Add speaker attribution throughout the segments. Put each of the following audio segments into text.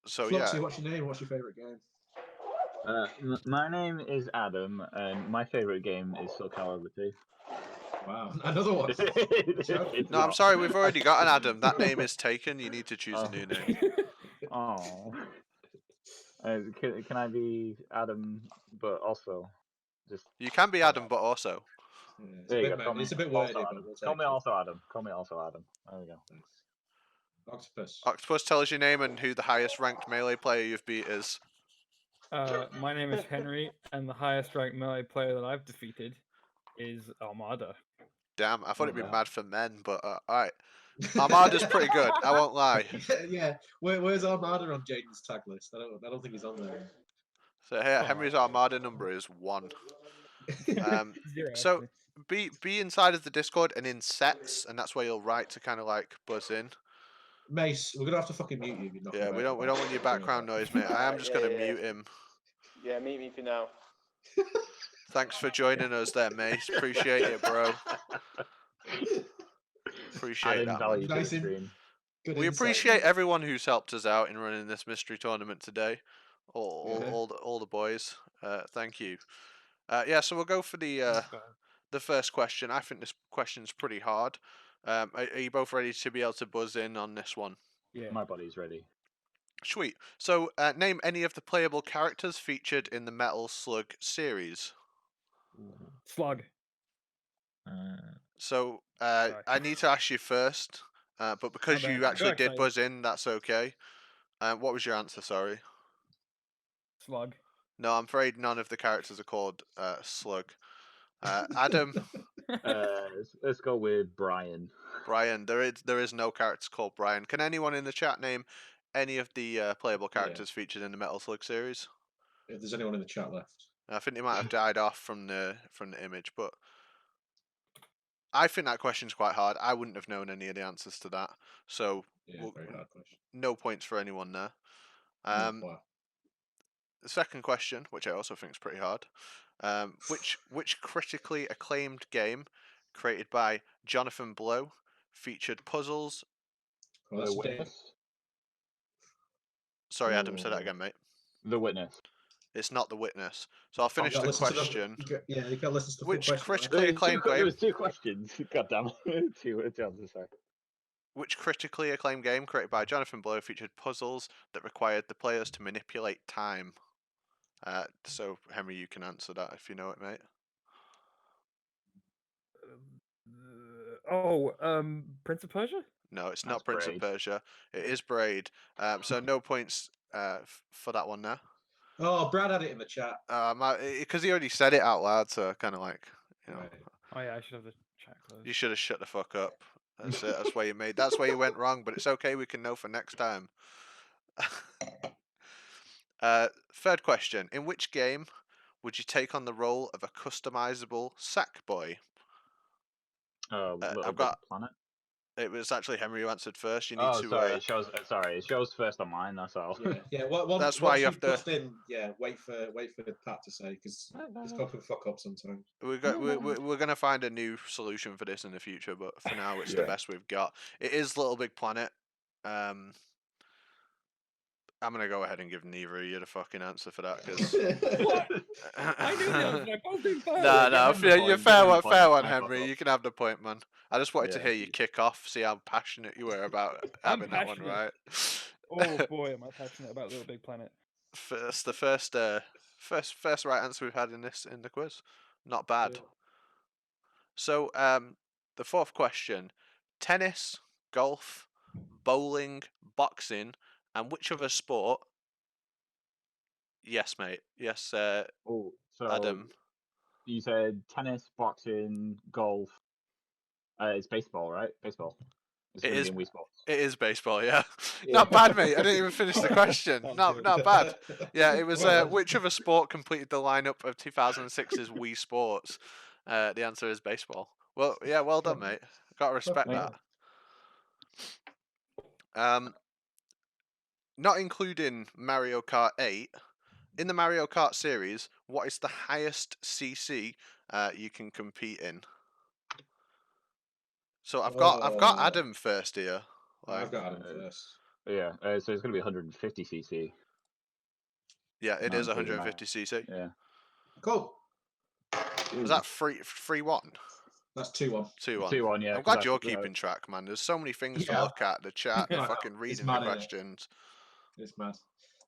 Speaker 1: So
Speaker 2: Fluxzy,
Speaker 1: yeah,
Speaker 2: what's your name? What's your favourite game?
Speaker 3: My name is Adam, and my favorite game is Soul Calibur 2.
Speaker 2: Wow, another one.
Speaker 3: It's
Speaker 1: no, I'm
Speaker 3: not.
Speaker 1: sorry, we've already got an Adam. That name is taken. You need to choose a new name.
Speaker 3: Oh. Can I be Adam, but also just?
Speaker 1: You can be Adam, but also.
Speaker 2: Yeah,
Speaker 3: There you go.
Speaker 2: it's a bit
Speaker 3: Also
Speaker 2: wordy, but
Speaker 3: Adam.
Speaker 2: we'll
Speaker 3: Call
Speaker 2: take
Speaker 3: me
Speaker 2: it.
Speaker 3: also Adam. Call me also Adam. There we go.
Speaker 2: Nice. Octopus.
Speaker 1: Octopus, tell us your name and who the highest ranked melee player you've beat is.
Speaker 4: My name is Henry, and the highest ranked melee player that I've defeated is Armada.
Speaker 1: Damn, I thought it'd be mad for men, but alright. Armada's pretty good, I won't lie.
Speaker 2: Yeah. Where's Armada on Jaden's tag list? I don't think he's on there.
Speaker 1: So here, Henry's Armada number is 1.
Speaker 4: Zero,
Speaker 1: So
Speaker 4: actually.
Speaker 1: be inside of the Discord and in sets, and that's where you'll write to kind of like buzz in.
Speaker 2: Mace, we're gonna have to fucking mute you if you're not.
Speaker 1: Yeah, we don't want your background noise, mate. I am just gonna mute him.
Speaker 5: Yeah, mute me for now.
Speaker 1: Thanks for joining us there, Mace. Appreciate it, bro. Appreciate that.
Speaker 3: Value to
Speaker 2: Nice
Speaker 3: the stream.
Speaker 1: We appreciate everyone who's helped us out in running this mystery tournament today. All the boys. Thank you. Yeah, so we'll go for the first question. I think this question's pretty hard. Are you both ready to be able to buzz in on this one?
Speaker 4: Yeah.
Speaker 3: My body's ready.
Speaker 1: Sweet. So, name any of the playable characters featured in the Metal Slug series.
Speaker 4: Slug.
Speaker 1: So, I need to ask you first, but because
Speaker 4: Oh,
Speaker 1: you actually
Speaker 4: go
Speaker 1: did
Speaker 4: ahead.
Speaker 1: buzz in, that's okay. What was your answer? Sorry.
Speaker 4: Slug.
Speaker 1: No, I'm afraid none of the characters are called Slug. Adam.
Speaker 3: Let's go with Brian.
Speaker 1: Brian. There is no character called Brian. Can anyone in the chat name any of the playable characters featured in the Metal Slug series?
Speaker 2: If there's anyone in the chat left.
Speaker 1: I think they might have died off from the image, but I think that question's quite hard. I wouldn't have known any of the answers to that, so
Speaker 2: very hard question.
Speaker 1: No points for anyone there.
Speaker 2: Wow.
Speaker 1: The second question, which I also think is pretty hard, which critically acclaimed game created by Jonathan Blow featured puzzles?
Speaker 3: The Witness.
Speaker 1: Sorry, Adam, say that again, mate.
Speaker 3: The Witness.
Speaker 1: It's not The Witness. So I'll finish the question.
Speaker 2: You can listen to the
Speaker 1: Which
Speaker 2: full question,
Speaker 1: critically acclaimed game?
Speaker 3: There was 2 questions. God damn it. 2 answers, sorry.
Speaker 1: Which critically acclaimed game created by Jonathan Blow featured puzzles that required the players to manipulate time? So Henry, you can answer that if you know it, mate.
Speaker 4: Prince of Persia?
Speaker 1: No, it's not Prince of Persia. It is Braid. So no points for that one there.
Speaker 2: Oh, Brad had it in the chat.
Speaker 1: Because he already said it out loud, so kind of like, you know.
Speaker 4: Oh yeah, I should have the chat closed.
Speaker 1: You should have shut the fuck up. That's it. That's where you made. That's where you went wrong. But it's okay. We can know for next time. Third question: in which game would you take on the role of a customizable sack boy? I've got
Speaker 3: Planet.
Speaker 1: It was actually Henry who answered first. You need to.
Speaker 3: Sorry, it shows first on mine. That's all.
Speaker 1: That's why you have to.
Speaker 2: Wait for Pat to say, because this guy can fuck up sometimes.
Speaker 1: We're gonna find a new solution for this in the future, but for now it's the best we've got. It is Little Big Planet. I'm gonna go ahead and give neither of you the fucking answer for that because.
Speaker 4: I knew the answer.
Speaker 1: No, you're fair one, Henry. You can have the point, man. I just wanted to hear you kick off, see how passionate you were about having that one right.
Speaker 4: Oh boy, am I passionate about Little Big Planet.
Speaker 1: It's the first right answer we've had in the quiz. Not bad. Yeah. So the fourth question: tennis, golf, bowling, boxing, and which other sport? Yes, mate. Yes, Adam.
Speaker 3: You said tennis, boxing, golf. It's baseball, right? Baseball.
Speaker 1: It is baseball, yeah. Not bad, mate. I didn't even finish the question. Not bad. Yeah, it was which other sport completed the lineup of 2006's Wii Sports? The answer is baseball. Well, yeah, well done, mate. Got to respect that. Not including Mario Kart 8, in the Mario Kart series, what is the highest CC you can compete in? So I've got Adam first here.
Speaker 2: I've got Adam first.
Speaker 3: Yeah, so it's going to be 150cc.
Speaker 1: Yeah, it
Speaker 3: Not
Speaker 1: is
Speaker 3: including that.
Speaker 1: 150cc.
Speaker 3: Yeah.
Speaker 2: Cool.
Speaker 1: Was that 3-1?
Speaker 2: That's 2-1.
Speaker 1: 2-1.
Speaker 3: 2-1, yeah.
Speaker 1: I'm
Speaker 3: 'cause
Speaker 1: glad
Speaker 3: that's-
Speaker 1: you're keeping track, man. There's so many things to
Speaker 2: Yeah.
Speaker 1: look at. The chat, the
Speaker 4: I know.
Speaker 1: fucking reading the
Speaker 2: mad, innit?
Speaker 1: questions.
Speaker 2: It's mad.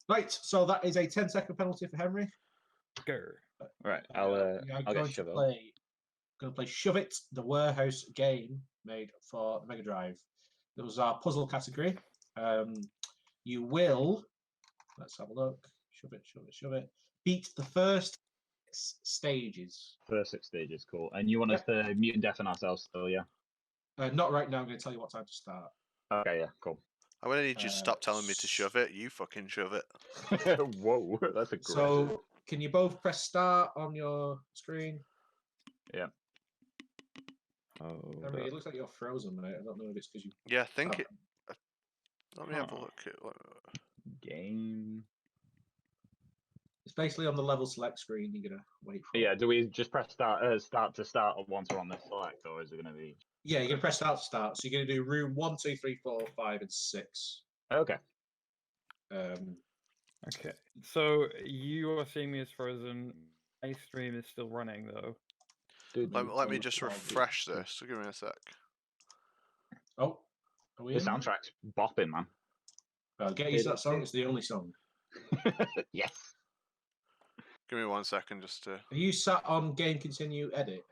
Speaker 2: Right, so that is a 10-second penalty for Henry.
Speaker 4: Grr.
Speaker 3: Right,
Speaker 2: We
Speaker 3: I'll
Speaker 2: are
Speaker 3: get
Speaker 2: going to
Speaker 3: Shove It.
Speaker 2: play Shove It, the warehouse game made for the Mega Drive. There was our puzzle category. You will, let's have a look. Shove it, shove it, shove it. Beat the first 6 stages.
Speaker 3: First 6 stages, cool. And you want us to mute and deafen ourselves still, yeah?
Speaker 2: Not right now. I'm going to tell you what time to start.
Speaker 3: Okay, yeah, cool.
Speaker 1: I'm gonna need you to stop telling me to shove it. You fucking shove it.
Speaker 3: Whoa, that's aggressive.
Speaker 2: So, can you both press start on your screen?
Speaker 3: Yeah.
Speaker 2: Henry, it looks like you're frozen, mate. I don't know if it's because you.
Speaker 1: Yeah, I think
Speaker 2: Oh.
Speaker 1: it. Let me have a look at.
Speaker 3: Game.
Speaker 2: It's basically on the level select screen. You're gonna wait for.
Speaker 3: Yeah, do we just press start to start once we're on this select, or is it going to be?
Speaker 2: Yeah, you're gonna press start to start. So you're gonna do room 1, 2, 3, 4, 5, and 6.
Speaker 3: Okay.
Speaker 4: Okay, so you are seeing me as frozen. My stream is still running though.
Speaker 1: Let me just refresh this. So give me a sec.
Speaker 2: Oh, are we
Speaker 3: The
Speaker 2: in?
Speaker 3: soundtrack's bopping, man.
Speaker 2: Well, get used to that song. It's the only song.
Speaker 3: Yes.
Speaker 1: Give me 1 second just to.
Speaker 2: Are you sat on game continue edit,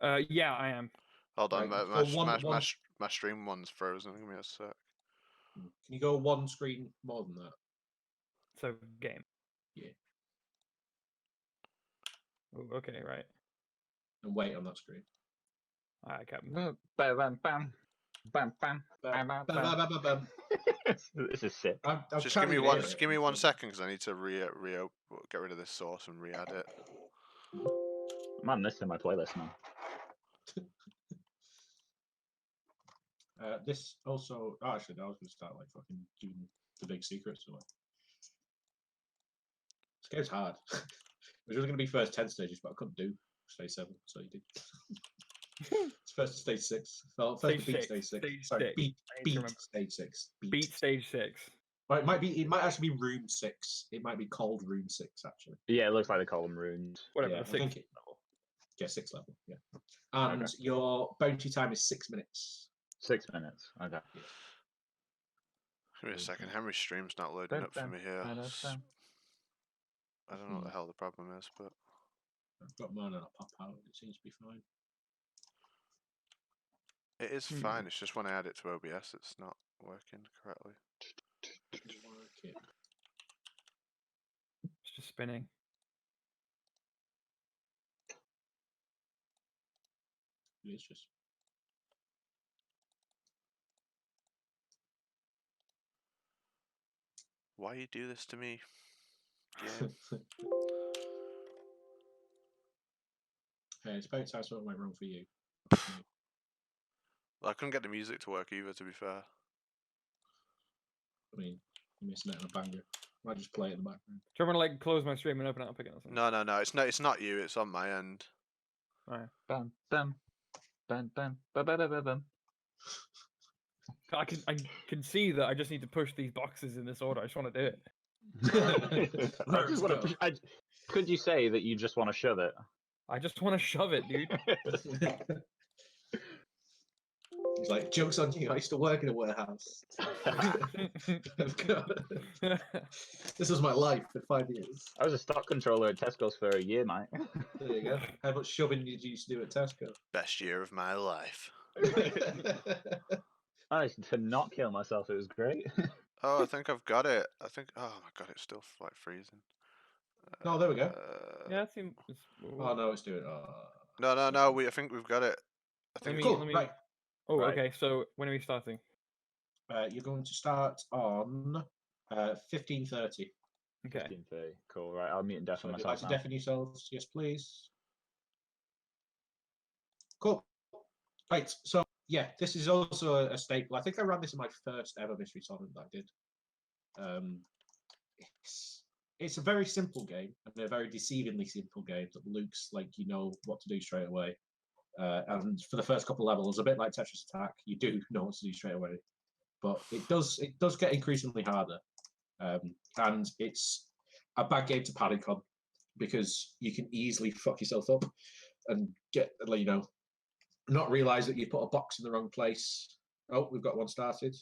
Speaker 2: Henry?
Speaker 4: Yeah, I am.
Speaker 1: Hold on,
Speaker 2: Right, so
Speaker 1: my stream one's frozen. Give me a sec.
Speaker 2: Can you go one screen more than that?
Speaker 4: So game.
Speaker 2: Yeah.
Speaker 4: Oh, okay, right.
Speaker 2: And wait on that screen.
Speaker 4: I can't.
Speaker 3: Bam, bam, bam, bam, bam,
Speaker 2: Bam,
Speaker 3: bam,
Speaker 2: bam, bam, bam, bam.
Speaker 3: This is sick.
Speaker 2: I'm
Speaker 1: Just
Speaker 2: trying
Speaker 1: give me
Speaker 2: to
Speaker 1: one.
Speaker 2: hear
Speaker 1: Just
Speaker 2: it.
Speaker 1: give me 1 second because I need to get rid of this source and re-add it.
Speaker 3: Man, this is my playlist now.
Speaker 2: This also. Oh, actually, I was going to start like fucking doing the big secrets or what. This game's hard. It was really going to be first 10 stages, but I couldn't do stage 7, so you did. It's first to stage 6. Well, first to beat stage 6. Sorry, beat stage 6.
Speaker 4: Beat stage 6.
Speaker 2: Well, it might actually be room 6. It might be called room 6 actually.
Speaker 3: Yeah, it looks like they call them runes.
Speaker 4: Whatever.
Speaker 2: Yeah,
Speaker 4: The
Speaker 2: I
Speaker 4: 6th
Speaker 2: think
Speaker 4: level.
Speaker 2: Yeah, 6th level. Yeah, and your bounty time is 6 minutes.
Speaker 3: 6 minutes. Okay.
Speaker 2: Yeah.
Speaker 1: Give me a second. Henry's stream's not loading up for me here. I don't know what the hell the problem is, but
Speaker 2: I've got mine and I'll pop out. It seems to be fine.
Speaker 1: it is fine. It's just when I add it to OBS, it's not working correctly.
Speaker 4: It's just spinning.
Speaker 2: It's just.
Speaker 1: Why you do this to me? Game.
Speaker 2: Hey, it's about time something went wrong for you.
Speaker 1: Well, I couldn't get the music to work either, to be fair.
Speaker 2: I mean, you're missing out on a banger. I just play it in the background.
Speaker 4: Do you want to like close my stream and open it up again or something?
Speaker 1: No. It's not you. It's on my end.
Speaker 4: Alright.
Speaker 3: Bam, bam, bam, bam, bam, bam, bam, bam.
Speaker 4: I can see that I just need to push these boxes in this order. I just want to do it.
Speaker 3: I just wanna push, could you say that you just want to shove it?
Speaker 4: I just want to shove it, dude.
Speaker 2: He's like, joke's on you. I used to work in a warehouse. This was my life for 5 years.
Speaker 3: I was a stock controller at Tesco's for a year, mate.
Speaker 2: There you go. How much shoving did you used to do at Tesco?
Speaker 1: Best year of my life.
Speaker 3: I used to not kill myself. It was great.
Speaker 1: Oh, I think I've got it. Oh my god, it's still like freezing.
Speaker 2: Oh, there we go.
Speaker 4: Yeah, it seems.
Speaker 2: Oh no, it's doing.
Speaker 1: No. I think we've got it. I think.
Speaker 2: Cool. Right.
Speaker 4: Oh,
Speaker 3: Right.
Speaker 4: okay. So when are we starting?
Speaker 2: You're going to start on 15:30.
Speaker 4: Okay.
Speaker 3: 15:30. Cool. Right. I'll mute and deafen
Speaker 2: So if you'd like
Speaker 3: myself
Speaker 2: to
Speaker 3: now.
Speaker 2: deafen yourselves, yes, please. Cool. Right. So yeah, this is also a staple. I think I ran this in my first ever mystery tournament that I did. It's a very simple game and a very deceivingly simple game that looks like you know what to do straight away. And for the first couple levels, a bit like Tetris Attack, you do know what to do straight away. but it does get increasingly harder, and it's a bad game to panic on because you can easily fuck yourself up and get not realize that you put a box in the wrong place. Oh, we've got one started.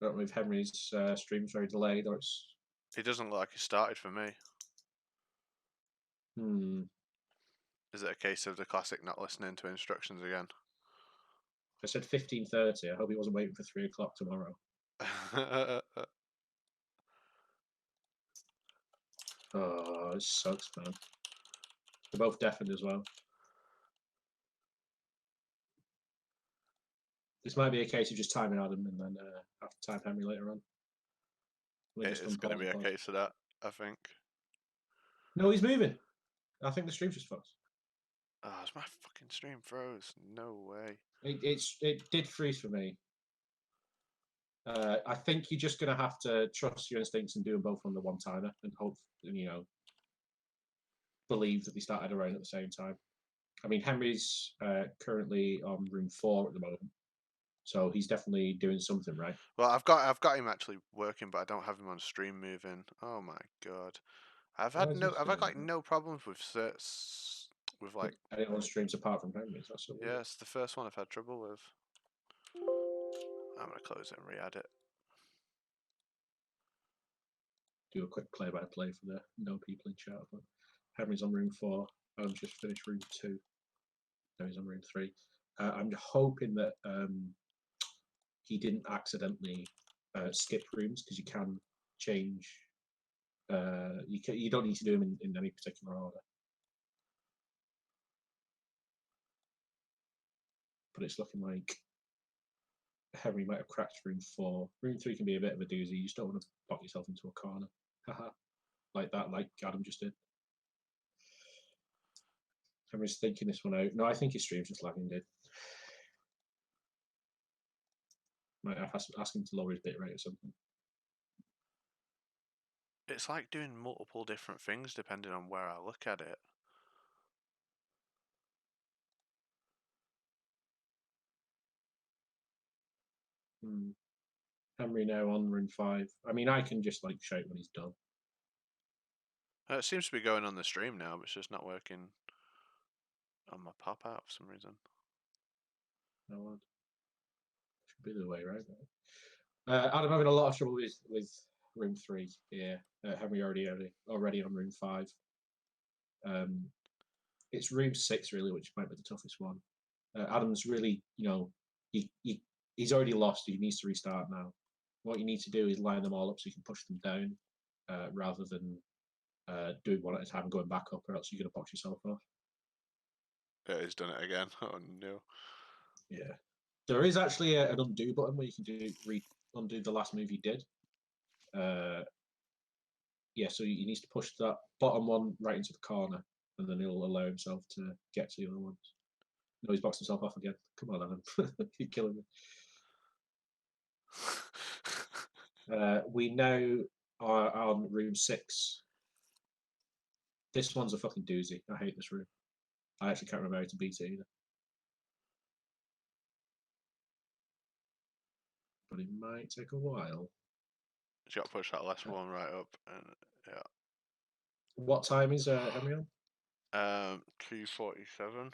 Speaker 2: I don't know if Henry's stream's very delayed or it's.
Speaker 1: It doesn't look like it started for me. Is it a case of the classic not listening to instructions again?
Speaker 2: I said 15:30. I hope he wasn't waiting for 3 o'clock tomorrow. Oh, it sucks, man. They're both deafened as well. This might be a case of just timing Adam and then have to time Henry later on.
Speaker 1: It's going to be a case of that, I think.
Speaker 2: No, he's moving. I think the stream's just fucked.
Speaker 1: Oh, it's my fucking stream froze. No way.
Speaker 2: It did freeze for me. I think you're just going to have to trust your instincts and do them both on the one timer and hope, believe that they started around at the same time. I mean, Henry's currently on room 4 at the moment, so he's definitely doing something right.
Speaker 1: Well, I've got him actually working, but I don't have him on stream moving. Oh my god, I've had no problems with like
Speaker 2: anyone on streams apart from Henry's.
Speaker 1: Yeah, it's the first one I've had trouble with. I'm gonna close it and re-add it.
Speaker 2: Do a quick play-by-play for the no people in chat. But Henry's on room 4. I've just finished room 2. Now he's on room 3. I'm hoping that he didn't accidentally skip rooms because you can change. You don't need to do them in any particular order. But it's looking like Henry might have cracked room 4. Room 3 can be a bit of a doozy. You just don't want to pop yourself into a corner. Haha. Like Adam just did. Henry's thinking this one out. No, I think his stream's just lagging, dude. Might have to ask him to lower his bitrate or something.
Speaker 1: It's like doing multiple different things depending on where I look at it.
Speaker 2: Henry now on room 5. I mean, I can just shout when he's done.
Speaker 1: It seems to be going on the stream now, but it's just not working on my pop out for some reason.
Speaker 2: No, should be the way, right? Adam having a lot of trouble with room 3 here. Henry already on room 5. It's room 6 really, which might be the toughest one. Adam's really, he's already lost. He needs to restart now. What you need to do is line them all up so you can push them down, rather than doing one at a time and going back up, or else you're going to box yourself off.
Speaker 1: Yeah, he's done it again. Oh no.
Speaker 2: Yeah. There is actually an undo button where you can undo the last move you did. Yeah, so you need to push that bottom one right into the corner, and then he'll allow himself to get to the other ones. No, he's boxed himself off again. Come on, Adam. You're killing me. We now are on room 6. This one's a fucking doozy. I hate this room. I actually can't remember how to beat it either. But it might take a while.
Speaker 1: You got to push that last one right up, and yeah.
Speaker 2: What time is Henry on?
Speaker 1: 2:47.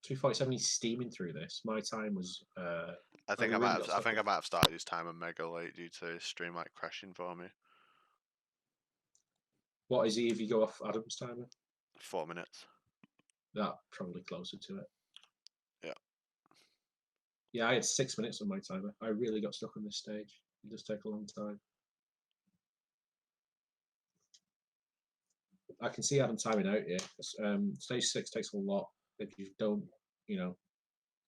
Speaker 2: 2:47. He's steaming through this. My time was.
Speaker 1: I think I might have started his timer mega late due to his stream crashing for me.
Speaker 2: What is he if you go off Adam's timer?
Speaker 1: 4 minutes.
Speaker 2: That probably closer to it.
Speaker 1: Yeah.
Speaker 2: Yeah, I had 6 minutes on my timer. I really got stuck on this stage. It does take a long time. I can see Adam timing out here. Stage 6 takes a lot if you don't,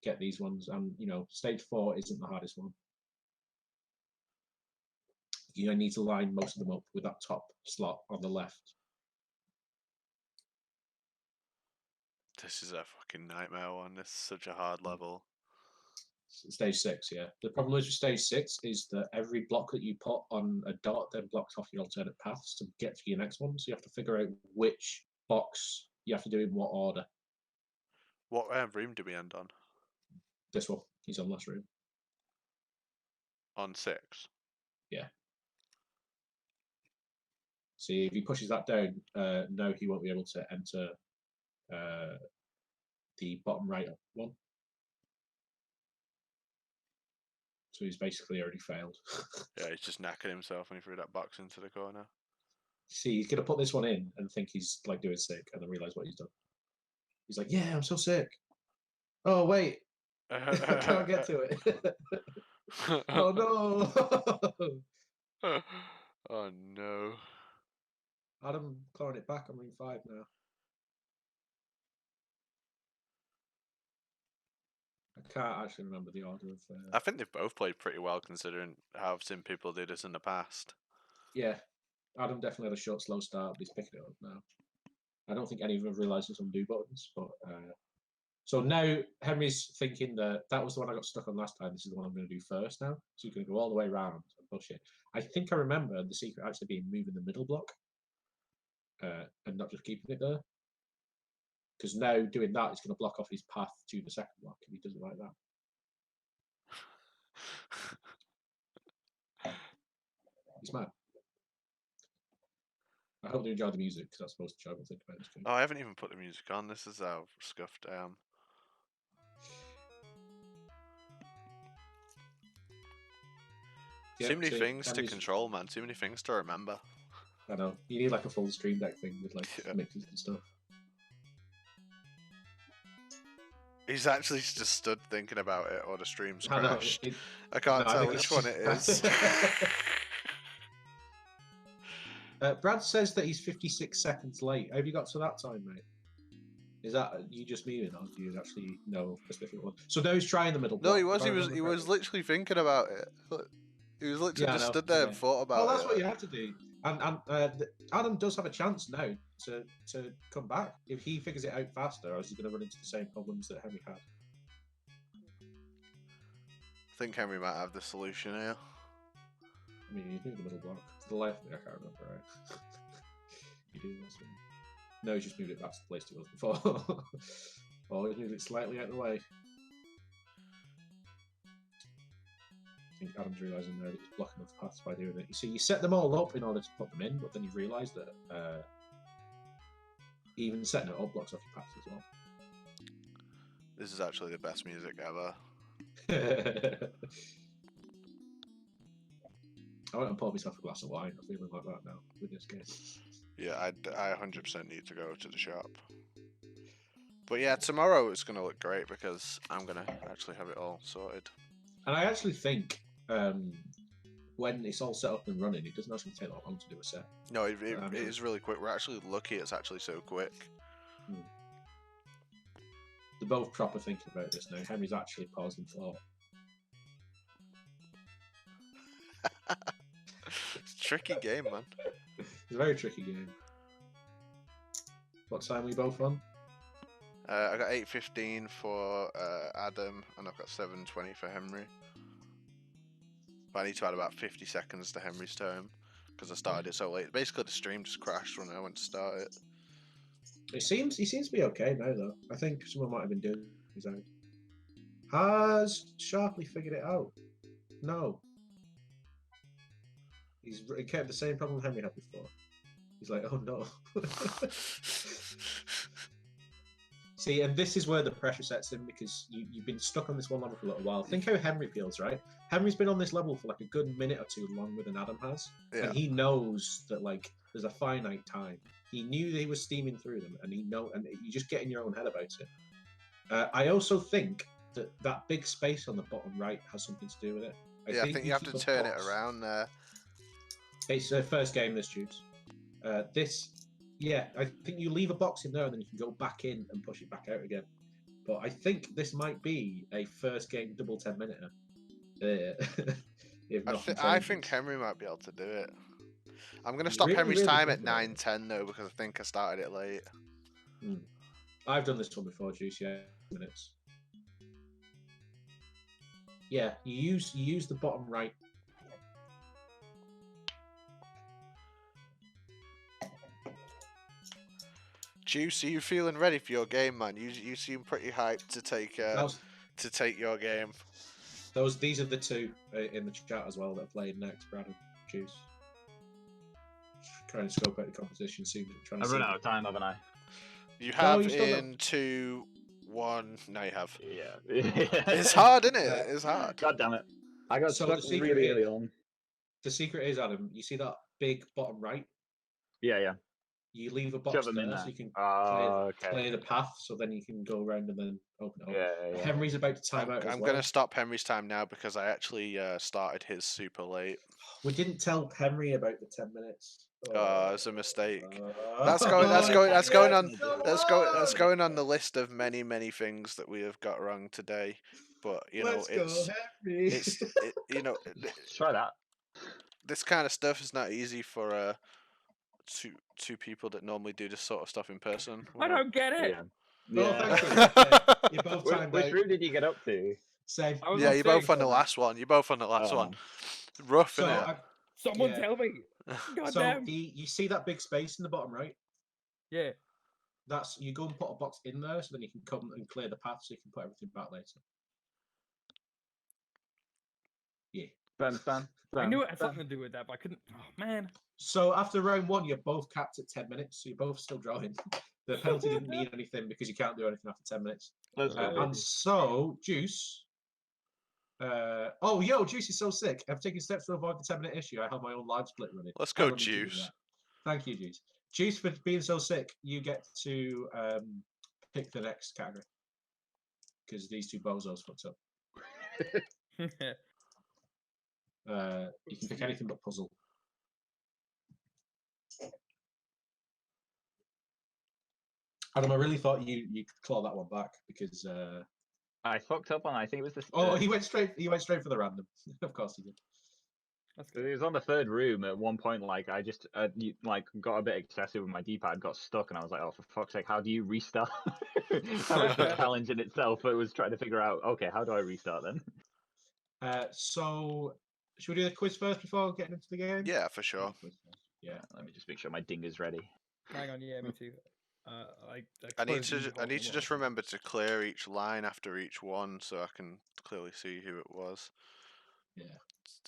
Speaker 2: get these ones. And, stage 4 isn't the hardest one. You need to line most of them up with that top slot on the left.
Speaker 1: This is a fucking nightmare one. This is such a hard level.
Speaker 2: Stage 6, yeah. The problem is with stage 6 is that every block that you put on a dot then blocks off your alternate paths to get to your next one. So you have to figure out which box you have to do in what order.
Speaker 1: What room do we end on?
Speaker 2: This one. He's on last room.
Speaker 1: On 6.
Speaker 2: See, if he pushes that down, no, he won't be able to enter the bottom right one. So he's basically already failed.
Speaker 1: Yeah, he's just knackered himself when he threw that box into the corner.
Speaker 2: See, he's gonna put this one in and think he's like doing sick, and then realize what he's done. He's like, "Yeah, I'm so sick. Oh wait, I can't get to it. Oh no."
Speaker 1: Oh no.
Speaker 2: Adam clawing it back on ring 5 now. I can't actually remember the order of.
Speaker 1: I think they've both played pretty well considering how I've seen people do this in the past.
Speaker 2: Yeah, Adam definitely had a short, slow start, but he's picking it up now. I don't think any of them have realised there's some do buttons, but so now Henry's thinking that that was the one I got stuck on last time. This is the one I'm going to do first now. So he's going to go all the way around and push it. I think I remember the secret actually being moving the middle block and not just keeping it there. Because now doing that is going to block off his path to the second block if he does it like that. He's mad. I hope they enjoy the music because that's supposed to try and think about this game.
Speaker 1: Oh, I haven't even put the music on. This is how scuffed I am. Too many things to control, man. Too many things to remember.
Speaker 2: I know. You need like a full Stream Deck thing with like mixes and stuff.
Speaker 1: He's actually just stood thinking about it, or the stream's crashed. I
Speaker 2: I
Speaker 1: can't tell which one it is.
Speaker 2: Brad says that he's 56 seconds late. Have you got to that time, mate? Is that you just meaning, or do you actually know a specific one? So now he's trying the middle block.
Speaker 1: No, he was literally thinking about it. He was literally just stood there and thought about it.
Speaker 2: Oh, that's what you have to do. And Adam does have a chance now to come back if he figures it out faster, or is he going to run into the same problems that Henry had?
Speaker 1: I think Henry might have the solution here.
Speaker 2: I mean, he's moved the middle block. To the left, I can't remember, right? You do this one. No, he's just moved it back to the place it was before. Or he's moved it slightly out of the way. I think Adam's realising now that he's blocking off paths by doing it. You see, you set them all up in order to put them in, but then you realise that even setting it up blocks off your paths as well.
Speaker 1: This is actually the best music ever.
Speaker 2: I went and poured myself a glass of wine. I'm feeling like that now with this game.
Speaker 1: Yeah, I 100% need to go to the shop. But yeah, tomorrow it's going to look great because I'm going to actually have it all sorted.
Speaker 2: And I actually think when it's all set up and running, it doesn't actually take that long to do a set.
Speaker 1: No, it is really quick. We're actually lucky it's actually so quick.
Speaker 2: They're both proper thinking about this now. Henry's actually paused and thought.
Speaker 1: It's a tricky game, man.
Speaker 2: It's a very tricky game. What time are we both on?
Speaker 1: I got 8:15 for Adam, and I've got 7:20 for Henry. But I need to add about 50 seconds to Henry's time because I started it so late. Basically, the stream just crashed when I went to start it.
Speaker 2: He seems to be okay now, though. I think someone might have been doing his own. Has Sharply figured it out? No. He kept the same problem Henry had before. He's like, oh no. See, and this is where the pressure sets in because you've been stuck on this one level for a little while. Think how Henry feels, right? Henry's been on this level for like a good minute or two longer than Adam has. Yeah. And he knows that like there's a finite time. He knew that he was steaming through them, and and you just get in your own head about it. I also think that big space on the bottom right has something to do with it.
Speaker 1: I think you have to turn it around there.
Speaker 2: It's the first game this juice. I think you leave a box in there and then you can go back in and push it back out again. But I think this might be a first game double 10-minute.
Speaker 1: I think Henry might be able to do it. I'm going to stop Henry's time at 9:10 though because I think I started it late.
Speaker 2: I've done this one before, Juice. Yeah, minutes. Yeah, you use the bottom right.
Speaker 1: Juice, are you feeling ready for your game, man? You seem pretty hyped to take your game.
Speaker 2: These are the two in the chat as well that are playing next. Brad and Juice. Trying to scope out the competition.
Speaker 3: I've run out of time, haven't I?
Speaker 1: You have
Speaker 2: you still got-
Speaker 1: in 2, 1. Now you have.
Speaker 3: Yeah.
Speaker 1: It's hard, isn't it? It's hard.
Speaker 3: God damn it! I got
Speaker 2: So
Speaker 3: stuck
Speaker 2: the secret
Speaker 3: really
Speaker 2: is-
Speaker 3: early on.
Speaker 2: The secret is, Adam, you see that big bottom right?
Speaker 3: Yeah.
Speaker 2: You leave a box
Speaker 3: Shove them in
Speaker 2: there so
Speaker 3: there.
Speaker 2: you can
Speaker 3: Okay.
Speaker 2: clear the path, so then you can go around and then open it up.
Speaker 3: Yeah.
Speaker 2: Henry's about to time out as
Speaker 1: I'm
Speaker 2: well.
Speaker 1: going to stop Henry's time now because I actually started his super late.
Speaker 2: We didn't tell Henry about the 10 minutes.
Speaker 1: It's a mistake.
Speaker 2: That's
Speaker 1: going on the list of many things that we have got wrong today. But
Speaker 2: Henry.
Speaker 3: Try that.
Speaker 1: This kind of stuff is not easy for two people that normally do this sort of stuff in person.
Speaker 4: I don't get it.
Speaker 3: Yeah.
Speaker 2: Thank you. You both timed
Speaker 3: Which
Speaker 2: out.
Speaker 3: room did you get up to?
Speaker 2: Same.
Speaker 4: I was
Speaker 1: Yeah,
Speaker 4: on
Speaker 1: you're both
Speaker 4: six.
Speaker 1: on the last one. You're both on the last
Speaker 3: Oh.
Speaker 1: one. Rough,
Speaker 2: So,
Speaker 1: innit?
Speaker 4: Someone
Speaker 2: Yeah.
Speaker 4: tell me. God
Speaker 2: so
Speaker 4: damn.
Speaker 2: you see that big space in the bottom right?
Speaker 4: Yeah.
Speaker 2: That's you go and put a box in there, so then you can come and clear the path, so you can put everything back later. Yeah.
Speaker 3: Bam.
Speaker 4: I knew it had something to do with that, but I couldn't. Oh man.
Speaker 2: So after round 1, you're both capped at 10 minutes, so you're both still drawing. The penalty didn't mean anything because you can't do anything after 10 minutes.
Speaker 3: Let's go,
Speaker 2: And so, Juice. Juice is so sick. I've taken steps to avoid the 10-minute issue. I have my own live split running.
Speaker 1: Let's go,
Speaker 2: I don't need to do
Speaker 1: Juice.
Speaker 2: that. Thank you, Juice. Juice, for being so sick, you get to pick the next category. Because these two bozos fucked up. You can pick anything but puzzle. Adam, I really thought you could claw that one back because.
Speaker 3: I fucked up on. I think it was the.
Speaker 2: Oh, he went straight. He went straight for the random. Of course he did.
Speaker 4: That's
Speaker 3: It
Speaker 4: good.
Speaker 3: was on the third room at one point. Like I just got a bit excessive with my D-pad, got stuck, and I was like, "Oh, for fuck's sake, how do you restart?" That was a challenge in itself. But it was trying to figure out, okay, how do I restart then?
Speaker 2: So, should we do the quiz first before getting into the game?
Speaker 1: Yeah, for sure.
Speaker 2: Yeah.
Speaker 3: Let me just make sure my ding is ready.
Speaker 4: Hang on, yeah, me too.
Speaker 1: I need to just remember to clear each line after each one so I can clearly see who it was.
Speaker 2: Yeah.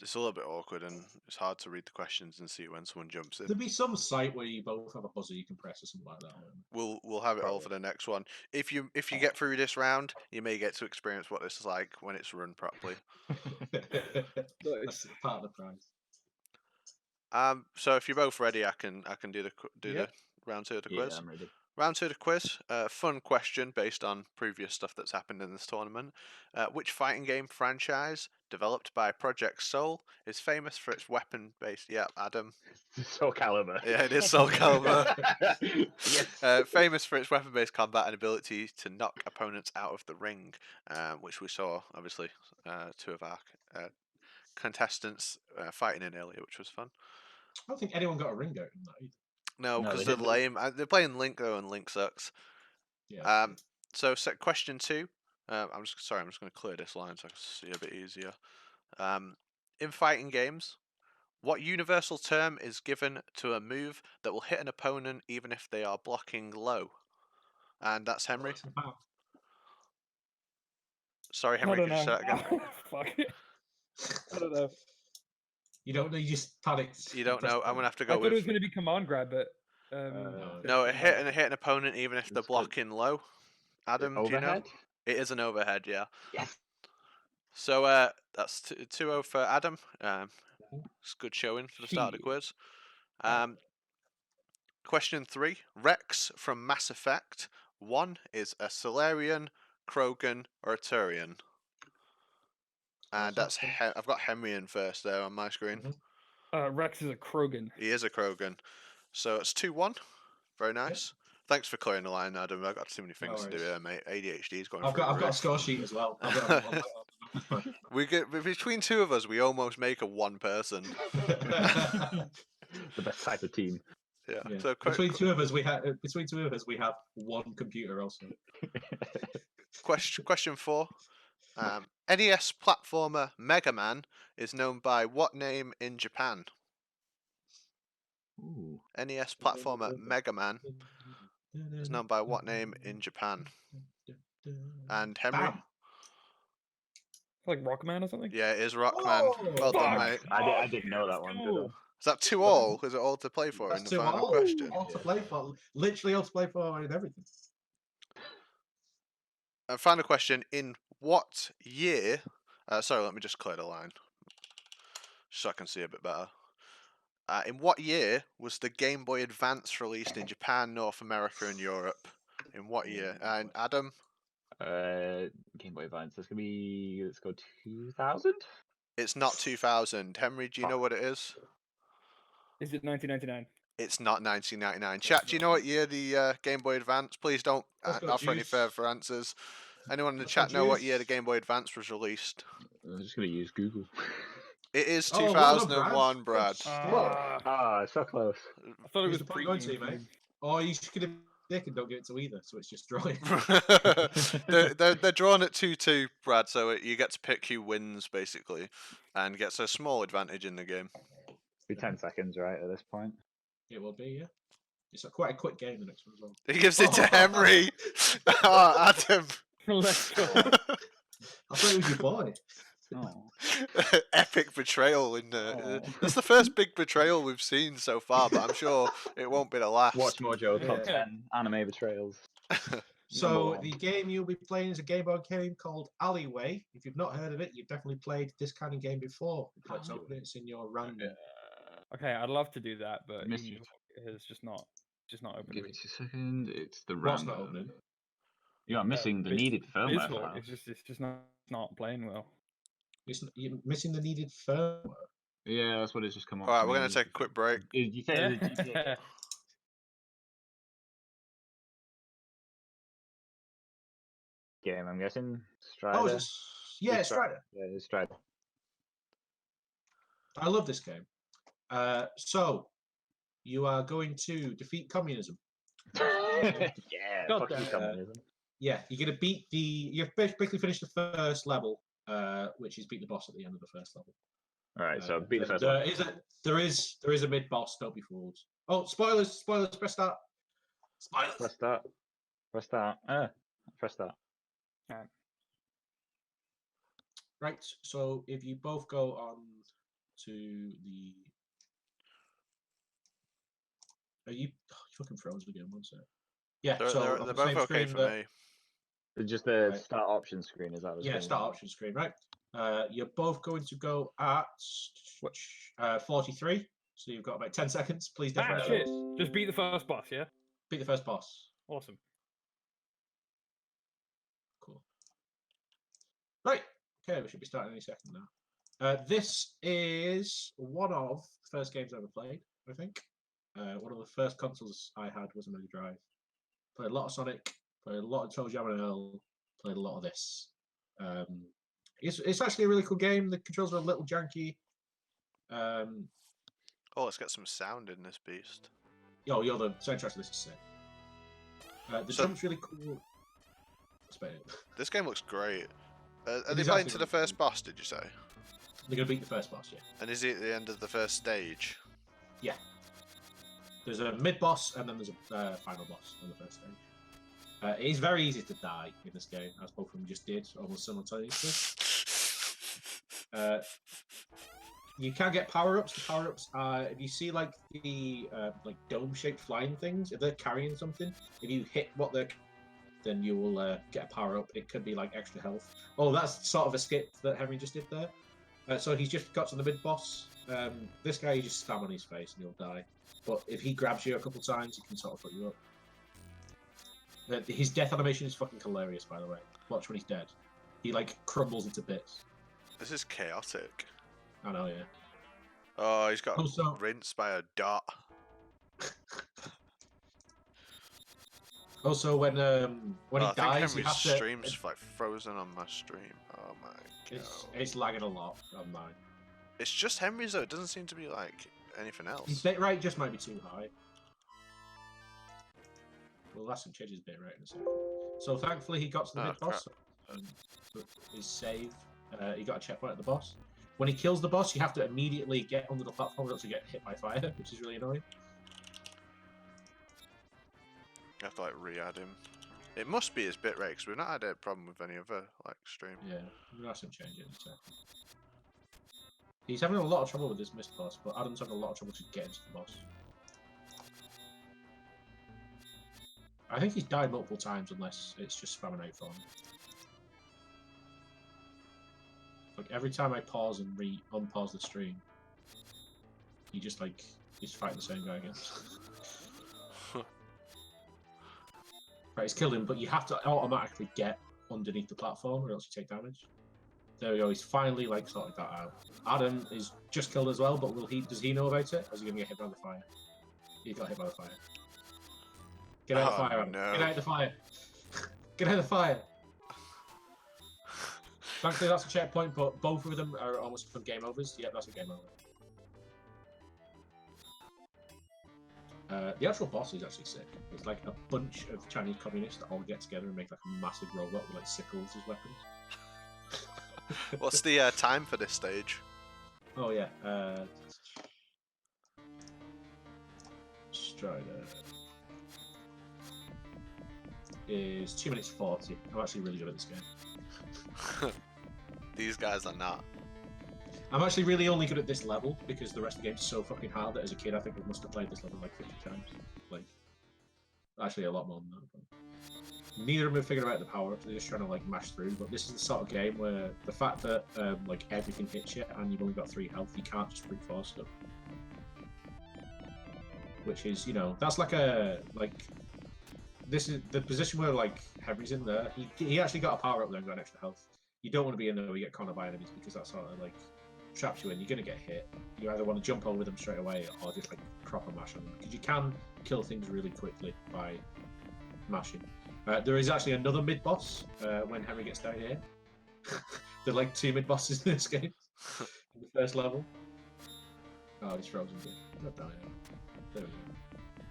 Speaker 1: It's a little bit awkward and it's hard to read the questions and see when someone jumps in.
Speaker 2: There'll be some site where you both have a buzzer you can press or something like that.
Speaker 1: We'll have it all for the next one. If you get through this round, you may get to experience what this is like when it's run properly.
Speaker 2: That's part of the prize.
Speaker 1: So if you're both ready, I can do
Speaker 4: Yep.
Speaker 1: the round 2 of the
Speaker 3: Yeah,
Speaker 1: quiz.
Speaker 3: I'm ready.
Speaker 1: Round 2 of the quiz, fun question based on previous stuff that's happened in this tournament. Which fighting game franchise, developed by Project Soul, is famous for its weapon-based... Yeah, Adam.
Speaker 3: Soul Calibur.
Speaker 1: Yeah, it is Soul Calibur.
Speaker 3: Yes.
Speaker 1: Famous for its weapon-based combat and ability to knock opponents out of the ring, which we saw, obviously, 2 of our contestants fighting in earlier, which was fun.
Speaker 2: I don't think anyone got a ring out in that either.
Speaker 1: No,
Speaker 3: No,
Speaker 1: because
Speaker 3: they
Speaker 1: they're
Speaker 3: didn't.
Speaker 1: lame. They're playing Link though, and Link sucks.
Speaker 2: Yeah.
Speaker 1: So question 2. I'm just going to clear this line so I can see a bit easier. In fighting games, what universal term is given to a move that will hit an opponent even if they are blocking low? And that's Henry. Sorry, Henry. Could you say that again?
Speaker 4: Fuck it. I don't know.
Speaker 2: You don't know. You just panicked.
Speaker 1: You don't know. I'm gonna have to
Speaker 4: I
Speaker 1: go
Speaker 4: thought it was
Speaker 1: with
Speaker 4: going to be command grab, but
Speaker 1: no. Hit an opponent even if they're
Speaker 3: It's good.
Speaker 1: blocking low. Adam, do you know?
Speaker 3: Overhead?
Speaker 1: It is an overhead, yeah.
Speaker 3: Yes.
Speaker 1: So that's 2-0 for Adam. It's a good showing for the start of the quiz. Question 3. Rex from Mass Effect 1 is a Solarian, Krogan, or a Turian? And that's I've got Henry in first there on my screen.
Speaker 4: Rex is a Krogan.
Speaker 1: He is a Krogan. So it's 2-1. Very nice. Thanks for clearing the line, Adam. I've got too many things to do here, mate. ADHD is going.
Speaker 2: I've got a score sheet as well.
Speaker 1: We get between 2 of us, we almost make a 1 person.
Speaker 3: The best type of team.
Speaker 1: Yeah.
Speaker 2: Yeah.
Speaker 1: So
Speaker 2: between two of us, we have 1 computer also.
Speaker 1: question 4. NES platformer Mega Man is known by what name in Japan?
Speaker 3: Ooh.
Speaker 1: NES platformer Mega Man is known by what name in Japan? And Henry?
Speaker 2: Bam.
Speaker 4: Like Rockman or something?
Speaker 1: Yeah, it is Rockman. Well done,
Speaker 4: fuck.
Speaker 1: mate.
Speaker 3: I didn't know that
Speaker 4: Let's
Speaker 3: one.
Speaker 4: go.
Speaker 3: Did
Speaker 1: Is that 2-all? Is it all to play for in
Speaker 2: That's
Speaker 1: the final question?
Speaker 2: all to play for. Literally all to play for and everything.
Speaker 1: And final question: in what year? Sorry, let me just clear the line so I can see a bit better. In what year was the Game Boy Advance released in Japan, North America, and Europe? In what year? And Adam?
Speaker 3: Game Boy Advance. That's gonna be. Let's go 2000.
Speaker 1: It's not 2000. Henry, do you know what it is?
Speaker 4: Is it 1999?
Speaker 1: It's not 1999. Chat, do you know what year the Game Boy Advance? Please don't
Speaker 2: Let's go,
Speaker 1: offer any
Speaker 2: Juice.
Speaker 1: further answers. Anyone in the
Speaker 2: Let's go,
Speaker 1: chat know what year the
Speaker 2: Juice.
Speaker 1: Game Boy Advance was released?
Speaker 3: I'm just gonna use Google.
Speaker 1: It is
Speaker 2: Oh, well done,
Speaker 1: 2001, Brad.
Speaker 3: So close.
Speaker 4: I thought it
Speaker 2: Who's
Speaker 4: was
Speaker 2: the point going to,
Speaker 4: pre.
Speaker 2: mate? Or you should have dick and don't get it to either, so it's just drawing.
Speaker 1: they're drawn at 2-2, Brad, so you get to pick who wins, basically, and gets a small advantage in the game.
Speaker 3: Be 10 seconds, right, at this point?
Speaker 2: It will be, yeah. It's quite a quick game, the next one as well.
Speaker 1: He gives it to Henry. Oh, Adam.
Speaker 4: Let's go.
Speaker 2: I thought it was your boy.
Speaker 3: Oh.
Speaker 1: Epic betrayal in that's the first big betrayal we've seen so far, but I'm sure it won't be the last.
Speaker 3: Watch Mojo top
Speaker 4: Yeah.
Speaker 3: 10 anime betrayals.
Speaker 2: So the game you'll be playing is a Game Boy game called Alleyway. If you've not heard of it, you've definitely played this kind of game before. Let's open it. It's in your random.
Speaker 4: Okay, I'd love to do that, but
Speaker 3: Mystery.
Speaker 4: it's just not open.
Speaker 3: Give me 2 seconds. It's the
Speaker 2: What's
Speaker 3: random.
Speaker 2: not opening?
Speaker 3: You are missing the needed firmware
Speaker 4: Visual,
Speaker 3: file.
Speaker 4: it's just not playing well.
Speaker 2: You're missing the needed firmware.
Speaker 3: Yeah, that's what it's just come up.
Speaker 1: Alright, we're going to take a quick break.
Speaker 3: You say it's a GTA? Game, I'm guessing. Strider.
Speaker 2: Oh, yeah, it's Strider.
Speaker 3: Yeah, it's Strider.
Speaker 2: I love this game. So you are going to defeat communism.
Speaker 3: Yeah,
Speaker 4: God
Speaker 3: fuck you,
Speaker 4: damn.
Speaker 3: communism.
Speaker 2: Yeah, you're gonna beat the. You've basically finished the first level, which is beat the boss at the end of the first level.
Speaker 3: Alright, so beat the first
Speaker 2: there
Speaker 3: one.
Speaker 2: There is a mid boss. Don't be fooled. Oh, spoilers! Press start. Spoilers.
Speaker 3: Press start. Press start. Press start.
Speaker 2: Right. So if you both go on to the. You fucking froze again, one sec. Yeah,
Speaker 1: They're,
Speaker 2: so
Speaker 1: they're,
Speaker 2: on
Speaker 1: they're
Speaker 2: the same
Speaker 1: both okay
Speaker 2: screen
Speaker 1: for
Speaker 2: that-
Speaker 1: me.
Speaker 3: Just the
Speaker 2: Right.
Speaker 3: start option screen, is that the
Speaker 2: Yeah,
Speaker 3: screen?
Speaker 2: start option screen, right? You're both going to go at 43. So you've got about 10 seconds. Please
Speaker 4: Ah,
Speaker 2: differentiate.
Speaker 4: shit. Just beat the first boss, yeah?
Speaker 2: Beat the first boss.
Speaker 4: Awesome.
Speaker 2: Cool. Right. Okay, we should be starting any second now. This is one of the first games I ever played, I think. One of the first consoles I had was a Mega Drive. Played a lot of Sonic, played a lot of Toe Jam and Earl, played a lot of this. It's actually a really cool game. The controls are a little janky.
Speaker 1: Oh, let's get some sound in this beast.
Speaker 2: The soundtrack to this is sick. The
Speaker 1: So-
Speaker 2: jump's really cool. That's about it.
Speaker 1: This game looks great. Are
Speaker 2: It
Speaker 1: they
Speaker 2: is
Speaker 1: playing
Speaker 2: actually
Speaker 1: to the
Speaker 2: really
Speaker 1: first
Speaker 2: cool.
Speaker 1: boss, did you say?
Speaker 2: They're going to beat the first boss, yeah.
Speaker 1: And is it at the end of the first stage?
Speaker 2: Yeah. There's a mid-boss, and then there's a final boss on the first stage. It is very easy to die in this game, as both of them just did, almost simultaneously. You can get power-ups. The power-ups are, if you see like the dome-shaped flying things, if they're carrying something, if you hit what they're, then you will get a power-up. It could be like extra health. Oh, that's sort of a skip that Henry just did there. So he's just got to the mid-boss. This guy, you just stab on his face and he'll die. But if he grabs you a couple times, he can sort of put you up. His death animation is fucking hilarious, by the way. Watch when he's dead. He like crumbles into bits.
Speaker 1: This is chaotic.
Speaker 2: I know, yeah.
Speaker 1: Oh, he's got
Speaker 2: Also-
Speaker 1: rinsed by a dot.
Speaker 2: Also, when
Speaker 1: Oh,
Speaker 2: he
Speaker 1: I think
Speaker 2: dies, you
Speaker 1: Henry's
Speaker 2: have to.
Speaker 1: stream's like frozen on my stream. Oh my god.
Speaker 2: It's lagging a lot on mine.
Speaker 1: It's just Henry's though. It doesn't seem to be like anything
Speaker 2: His
Speaker 1: else.
Speaker 2: bitrate just might be too high. Well, that's some change his bitrate in a second. So thankfully he got to the
Speaker 1: Oh,
Speaker 2: mid boss. His save. He got a checkpoint at the boss. When he kills the boss, you have to immediately get under the platform not to get hit by fire, which is really annoying.
Speaker 1: You have to like re-add him. It must be his bitrate because we've not had a problem with any other like stream.
Speaker 2: Yeah, we'll have to change it in a second. He's having a lot of trouble with this missed boss, but Adam's having a lot of trouble to get into the boss. I think he's died multiple times unless it's just spamming out for him. Like every time I pause and unpause the stream, he just like he's fighting the same guy again. Right, he's killed him, but you have to automatically get underneath the platform or else you take damage. There we go, he's finally like sorted that out. Adam is just killed as well, but does he know about it? Or is he gonna get hit by the fire? He got hit by the fire. Get out of the fire, Adam.
Speaker 1: No.
Speaker 2: Get out of the fire. Get out of the fire. Thankfully that's a checkpoint, but both of them are almost from game overs. Yep, that's a game over. The actual boss is actually sick. It's like a bunch of Chinese communists that all get together and make like a massive robot with like sickles as weapons.
Speaker 1: What's the time for this stage?
Speaker 2: Oh yeah, Strider is 2 minutes 40. I'm actually really good at this game.
Speaker 1: These guys are not.
Speaker 2: I'm actually really only good at this level because the rest of the game's so fucking hard that as a kid I think I must have played this level like 50 times. Like, actually a lot more than that. But neither of them have figured out the power-ups, they're just trying to like mash through, but this is the sort of game where the fact that like everything hits you and you've only got 3 health, you can't just brute force stuff. Which is, you know, that's like this is the position where like Henry's in there. He actually got a power-up there and got an extra health. You don't want to be in there where you get cornered by enemies because that sort of like traps you in. You're going to get hit. You either want to jump over them straight away or just like proper mash on them because you can kill things really quickly by mashing. There is actually another mid-boss when Henry gets down here. There are like 2 mid-bosses in this game. In the first level. Oh, he's frozen. Not down here. There we go.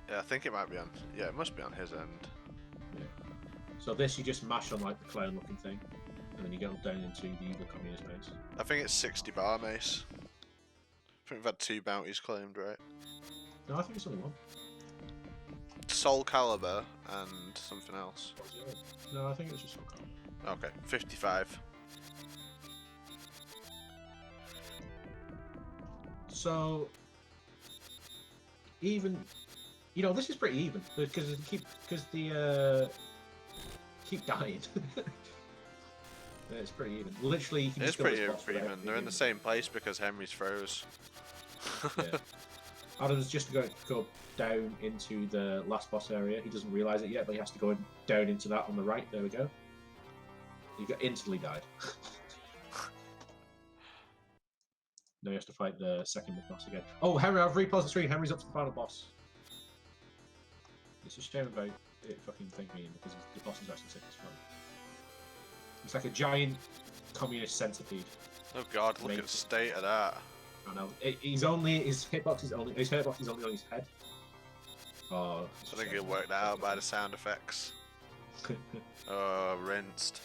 Speaker 1: Yeah, I think it might be on. Yeah, it must be on his end.
Speaker 2: Yeah. So this you just mash on like the clown-looking thing, and then you go down into the evil communist base.
Speaker 1: I think it's 60 bar mace. I think we've had 2 bounties claimed, right?
Speaker 2: No, I think it's only 1.
Speaker 1: Soul Calibur and something else.
Speaker 2: No, I think it was just Soul Calibur.
Speaker 1: Okay, 55.
Speaker 2: So even, you know, this is pretty even because the keep dying. It's pretty even. Literally, you can
Speaker 1: It's
Speaker 2: just
Speaker 1: pretty even. They're in the same place because Henry's froze.
Speaker 2: Yeah. Adam's just going to go down into the last boss area. He doesn't realise it yet, but he has to go down into that on the right. There we go. He got instantly died. Now he has to fight the second big boss again. Oh, Henry, I've repaused the screen. Henry's up to the final boss. It's a shame about it fucking thinking because the boss is actually sick as fuck. It's like a giant communist centipede.
Speaker 1: Oh god, look at the state of that.
Speaker 2: I know. His hitbox is only on his head. Oh,
Speaker 1: I think it worked out by the sound effects. Oh, rinsed.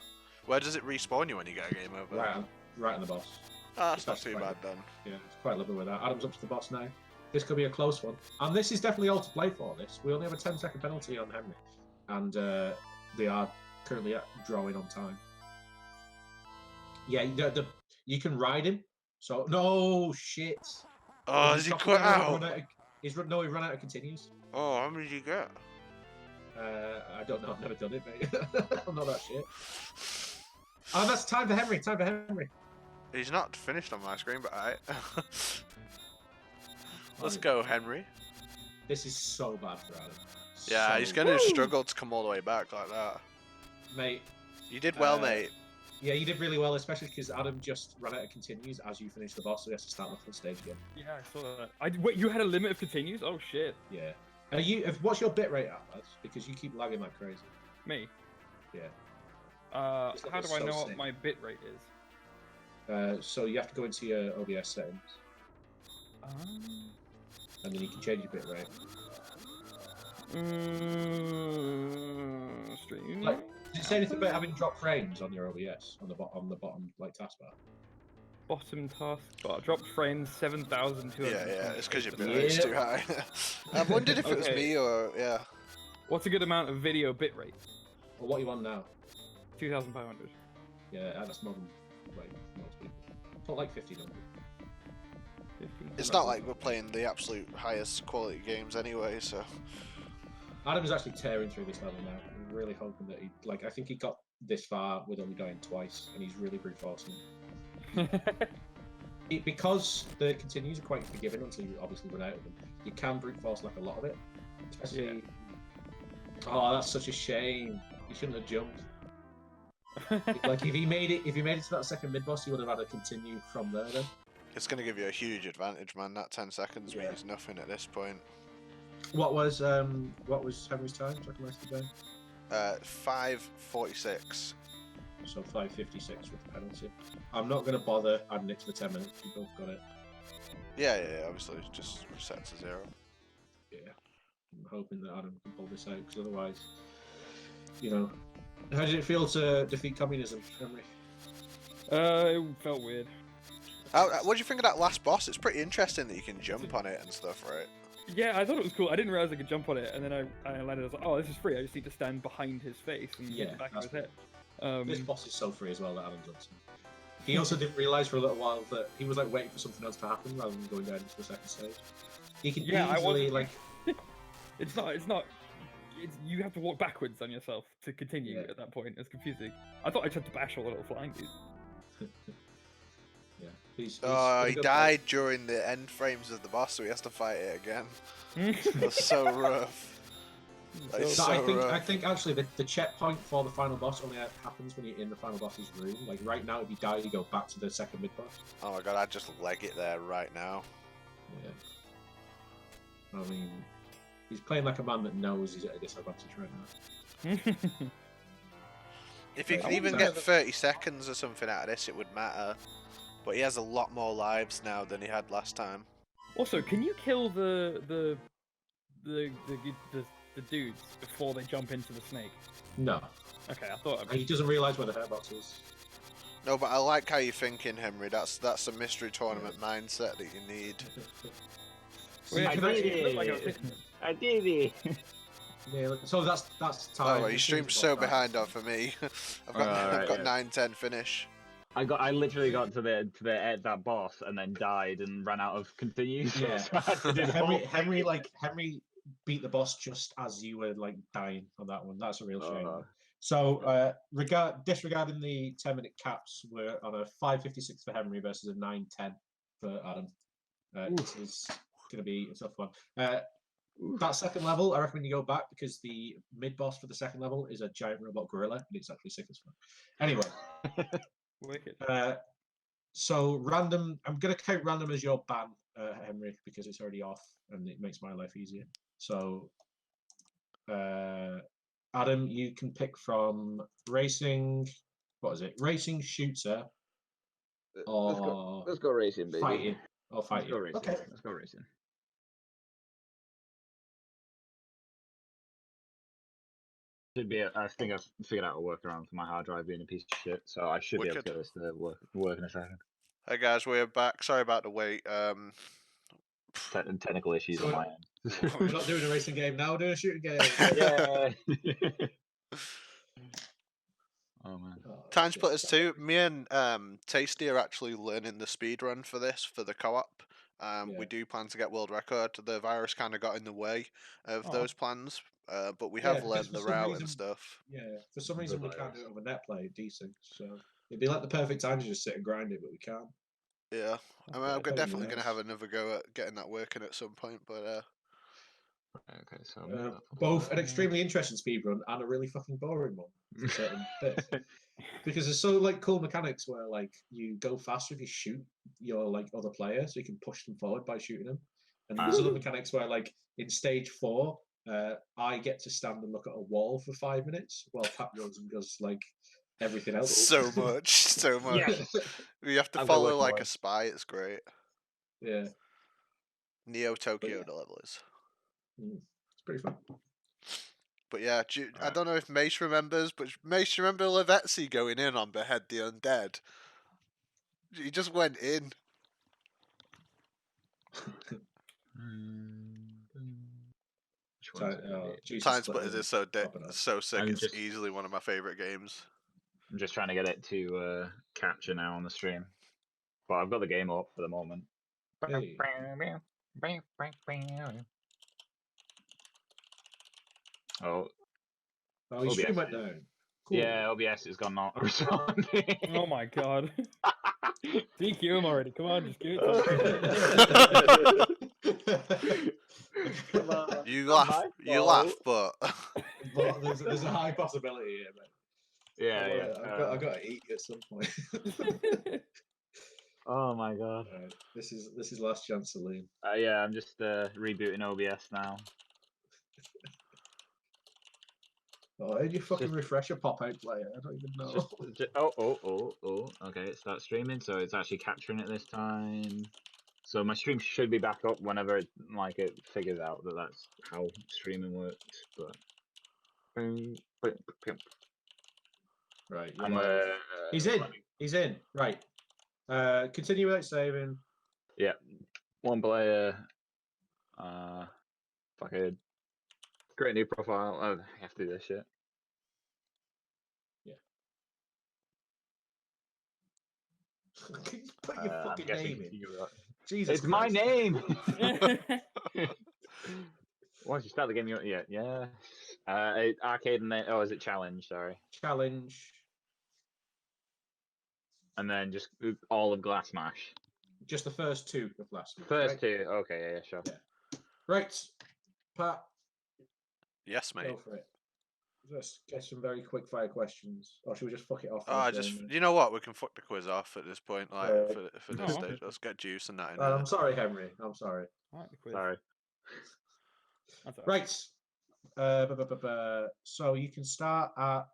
Speaker 1: Where does it respawn you when you get a game over?
Speaker 2: Right on the boss.
Speaker 1: Ah, that's not too bad then.
Speaker 2: Yeah, it's quite liberal with that. Adam's up to the boss now. This could be a close one. And this is definitely all to play for, this. We only have a 10-second penalty on Henry. And they are currently drawing on time. Yeah, you can ride him. So, no, shit.
Speaker 1: Oh, has he quit out?
Speaker 2: He ran out of continues.
Speaker 1: Oh, how many did you get?
Speaker 2: I don't know. I've never done it, mate. I'm not that shit. Oh, that's time for Henry. Time for Henry.
Speaker 1: He's not finished on my screen, but alright. Let's go, Henry.
Speaker 2: This is so bad for Adam.
Speaker 1: Yeah, he's going to struggle to come all the way back like that.
Speaker 2: Mate.
Speaker 1: You did well, mate.
Speaker 2: Yeah, you did really well, especially because Adam just ran out of continues as you finished the boss, so he has to start the full stage again.
Speaker 4: Yeah, I saw that. Wait, you had a limit of continues? Oh shit.
Speaker 2: Yeah. What's your bitrate at, lads? Because you keep lagging like crazy.
Speaker 4: Me?
Speaker 2: Yeah.
Speaker 4: How do I know what my bit rate is?
Speaker 2: So you have to go into your OBS settings. And then you can change your bitrate.
Speaker 4: Stream.
Speaker 2: Like, did it say anything about having drop frames on your OBS on the bottom like taskbar?
Speaker 4: Bottom taskbar. Drop frames 7,200.
Speaker 1: Yeah, it's because your bit rate's too high. I wondered if it was me or yeah.
Speaker 4: What's a good amount of video bit rate?
Speaker 2: Or what are you on now?
Speaker 4: 2,500.
Speaker 2: Yeah, that's more than like most people. Put like 1,500.
Speaker 4: 15.
Speaker 1: It's not like we're playing the absolute highest quality games anyway, so.
Speaker 2: Adam is actually tearing through this level now. I'm really hoping that I think he got this far with only dying twice, and he's really brute forcing it. Because the continues are quite forgiving until you obviously run out of them. You can brute force like a lot of it, especially. Yeah. Oh, that's such a shame. You shouldn't have jumped. Like if he made it to that second mid boss, he would have had to continue from there. Then
Speaker 1: it's going to give you a huge advantage, man. That 10 seconds means nothing at this point.
Speaker 2: What was Henry's time? So I can rest the game.
Speaker 1: 5:46.
Speaker 2: So 5:56 with the penalty. I'm not going to bother adding it to the 10 minutes. We both got it.
Speaker 1: Yeah. Obviously, just reset to 0.
Speaker 2: Yeah. I'm hoping that Adam can pull this out, because otherwise, you know. How did it feel to defeat communism, Henry?
Speaker 4: It felt weird.
Speaker 1: What do you think of that last boss? It's pretty interesting that you can jump on it and stuff, right?
Speaker 4: Yeah, I thought it was cool. I didn't realize I could jump on it, and then I landed. I was like, "Oh, this is free. I just need to stand behind his face and get the back of his head."
Speaker 2: This boss is so free as well that Adam Johnson. He also didn't realize for a little while that he was like waiting for something else to happen rather than going down into the second stage. He can easily like.
Speaker 4: It's not. You have to walk backwards on yourself to continue at that point. It's confusing. I thought I just had to bash all the little flying dudes.
Speaker 2: Yeah.
Speaker 1: He died during the end frames of the boss, so he has to fight it again. That's so rough.
Speaker 2: I think actually the checkpoint for the final boss only happens when you're in the final boss's room. Like right now, if you die, you go back to the second mid boss.
Speaker 1: Oh my god, I'd just leg it there right now.
Speaker 2: Yeah. I mean, he's playing like a man that knows he's at a disadvantage right now.
Speaker 1: If he could even get 30 seconds or something out of this, it would matter. But he has a lot more lives now than he had last time.
Speaker 4: Also, can you kill the dudes before they jump into the snake?
Speaker 2: No.
Speaker 4: Okay, I thought.
Speaker 2: He doesn't realise where the hairbox is.
Speaker 1: No, but I like how you're thinking, Henry. That's a mystery tournament mindset that you need.
Speaker 3: I did it.
Speaker 2: Yeah, so that's time.
Speaker 1: Oh, well, you streamed so behind on for me. I've got 9-10 finish.
Speaker 3: I literally got to that boss and then died and ran out of continues.
Speaker 2: Yeah.
Speaker 3: So
Speaker 2: Henry beat the boss just as you were like dying on that one. That's a real shame. So disregarding the 10-minute caps, we're on a 5:56 for Henry versus a 9:10 for Adam. This is going to be a tough one. That second level, I recommend you go back because the mid boss for the second level is a giant robot gorilla, and it's actually sick as fun. Anyway,
Speaker 4: wicked.
Speaker 2: So random. I'm going to count random as your ban, Henry, because it's already off and it makes my life easier. So, Adam, you can pick from racing. What is it? Racing, shooter, or
Speaker 3: let's go racing, baby.
Speaker 2: Fighting, or fighting.
Speaker 3: Let's go racing.
Speaker 2: Okay.
Speaker 3: Let's go racing. I think I've figured out a workaround for my hard drive being a piece of shit, so I should be able to get this to work in a second.
Speaker 1: Hey guys, we're back. Sorry about the wait.
Speaker 3: Technical issues on my end.
Speaker 2: We're not doing a racing game now. We're doing a shooting game.
Speaker 3: Yeah. Oh man.
Speaker 1: Time Splitters 2. Me and Tasty are actually learning the speedrun for this for the co-op. We do plan to get world record. The virus kind of got in the way of those plans, but we have learned the route and stuff.
Speaker 2: Yeah, for some reason we can't do it over net play decent, so it'd be like the perfect time to just sit and grind it, but we can't.
Speaker 1: Yeah, I mean, I'm definitely going to have another go at getting that working at some point, but
Speaker 3: okay, so
Speaker 2: both an extremely interesting speedrun and a really fucking boring one for certain bits. Because there's so like cool mechanics where like you go faster if you shoot your like other player, so you can push them forward by shooting them. And there's other mechanics where like in stage 4, I get to stand and look at a wall for 5 minutes while Pat goes and does like everything else.
Speaker 1: So much.
Speaker 3: Yeah.
Speaker 1: You have to follow like a spy. It's great.
Speaker 2: Yeah.
Speaker 1: Neo Tokyo the level is.
Speaker 2: It's pretty fun.
Speaker 1: But yeah, I don't know if Mace remembers, but Mace, remember Lavetzi going in on Behead the Undead? He just went in.
Speaker 3: Which one's gonna be?
Speaker 2: Jesus
Speaker 1: Time Splitters is so
Speaker 2: popping up.
Speaker 1: so sick.
Speaker 3: I'm
Speaker 1: It's
Speaker 3: just-
Speaker 1: easily one of my favorite games.
Speaker 3: I'm just trying to get it to capture now on the stream. But I've got the game up for the moment.
Speaker 2: Hey.
Speaker 3: Oh,
Speaker 2: Oh, your
Speaker 3: OBS
Speaker 2: stream went
Speaker 3: is-
Speaker 2: down. Cool.
Speaker 3: yeah, OBS has gone not responding.
Speaker 4: Oh my god. DQ him already. Come on, just give it to him.
Speaker 3: Come on,
Speaker 1: You
Speaker 3: not
Speaker 1: laugh,
Speaker 3: my
Speaker 1: you laugh,
Speaker 3: fault.
Speaker 1: but
Speaker 2: But there's a high possibility here, man.
Speaker 3: Yeah, yeah.
Speaker 2: I've got to eat at some point.
Speaker 3: Oh my god.
Speaker 2: Alright, this is last chance, Celine.
Speaker 3: Yeah, I'm just rebooting OBS now.
Speaker 2: Oh, how do you fucking
Speaker 3: Just-
Speaker 2: refresh a pop-out player? I don't even know.
Speaker 3: Okay, it starts streaming, so it's actually capturing it this time. So my stream should be back up whenever it figures out that that's how streaming works. But
Speaker 2: Right,
Speaker 3: I'm
Speaker 2: he's in. He's in. Right. Continue without saving.
Speaker 3: Yeah, one player. Fucking create a new profile. Oh, I have to do this shit.
Speaker 2: Can you put your
Speaker 3: I'm
Speaker 2: fucking
Speaker 3: guessing
Speaker 2: name in?
Speaker 3: you got-
Speaker 2: Jesus
Speaker 3: It's my
Speaker 2: Christ.
Speaker 3: name. Once you start the game, yeah. Arcade and then is it challenge? Sorry,
Speaker 2: Challenge.
Speaker 3: and then just all of Glass Smash.
Speaker 2: Just the first two of last week.
Speaker 3: First
Speaker 2: right?
Speaker 3: two, okay, yeah, sure.
Speaker 2: Yeah. Right. Pat,
Speaker 1: yes, mate.
Speaker 2: go for it. Let's get some very quick fire questions. Or should we just fuck it off?
Speaker 1: You know what? We can fuck the quiz off at this point, like for this
Speaker 4: Oh.
Speaker 1: stage. Let's get juice and that in
Speaker 2: I'm sorry, Henry. I'm sorry.
Speaker 4: I like the quiz.
Speaker 3: Sorry.
Speaker 4: That's all right.
Speaker 2: Right. So you can start at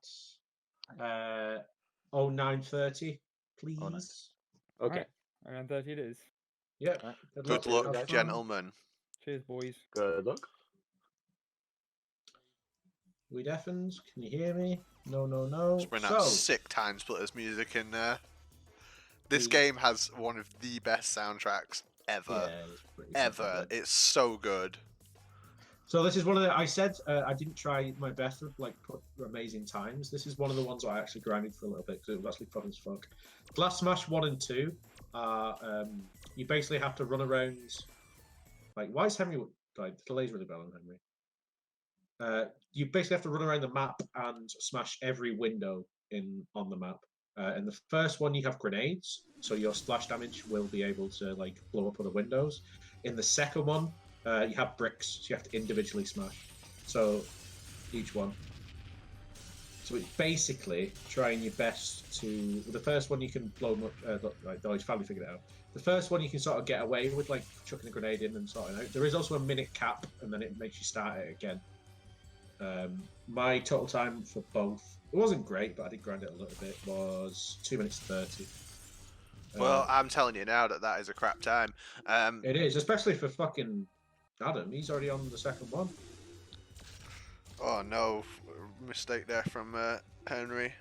Speaker 2: 09:30, please.
Speaker 3: 09. Okay,
Speaker 4: Around 30 it is.
Speaker 2: Yep.
Speaker 3: Alright.
Speaker 1: Good
Speaker 2: Have
Speaker 1: luck,
Speaker 2: fun.
Speaker 1: gentlemen.
Speaker 4: Cheers, boys.
Speaker 3: good luck.
Speaker 2: We deafens. Can you hear me? No, no, no.
Speaker 1: Let's bring out sick Time Splitters music in there. This
Speaker 2: We-
Speaker 1: game has one of the best soundtracks ever.
Speaker 2: yeah, it's pretty
Speaker 1: Ever.
Speaker 2: fucking good.
Speaker 1: It's so good.
Speaker 2: So this is one of the. I said I didn't try my best to put amazing times. This is one of the ones I actually grinded for a little bit because it was actually fun as fuck. Glass Smash 1 and 2 are you basically have to run around. Like, why is Henry like the delay's really bad on Henry? You basically have to run around the map and smash every window on the map. In the first one, you have grenades, so your splash damage will be able to blow up other windows. In the second one, you have bricks, so you have to individually smash. So each one. So it's basically trying your best to. The first one you can blow much. Though he's finally figured it out. The first one you can sort of get away with, chucking a grenade in and sorting out. There is also a minute cap, and then it makes you start it again. My total time for both, it wasn't great, but I did grind it a little bit, was 2 minutes 30.
Speaker 1: Well, I'm telling you now that is a crap time.
Speaker 2: It is, especially for fucking Adam. He's already on the second one.
Speaker 1: Oh no, mistake there from Henry.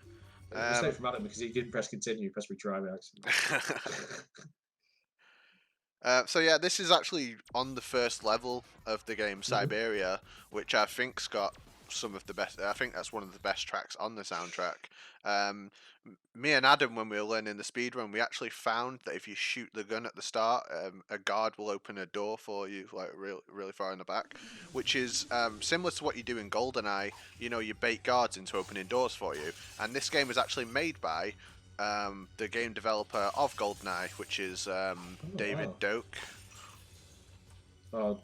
Speaker 2: Mistake from Adam because he didn't press continue, he pressed retry by accident.
Speaker 1: So yeah, this is actually on the first level of the game, Siberia, which I think's got some of the best. I think that's one of the best tracks on the soundtrack. Me and Adam, when we were learning the speedrun, we actually found that if you shoot the gun at the start, a guard will open a door for you, really far in the back, which is similar to what you do in GoldenEye. You know, you bait guards into opening doors for you, and this game was actually made by the game developer of GoldenEye, which is David
Speaker 2: wow.
Speaker 1: Doak.
Speaker 2: Oh,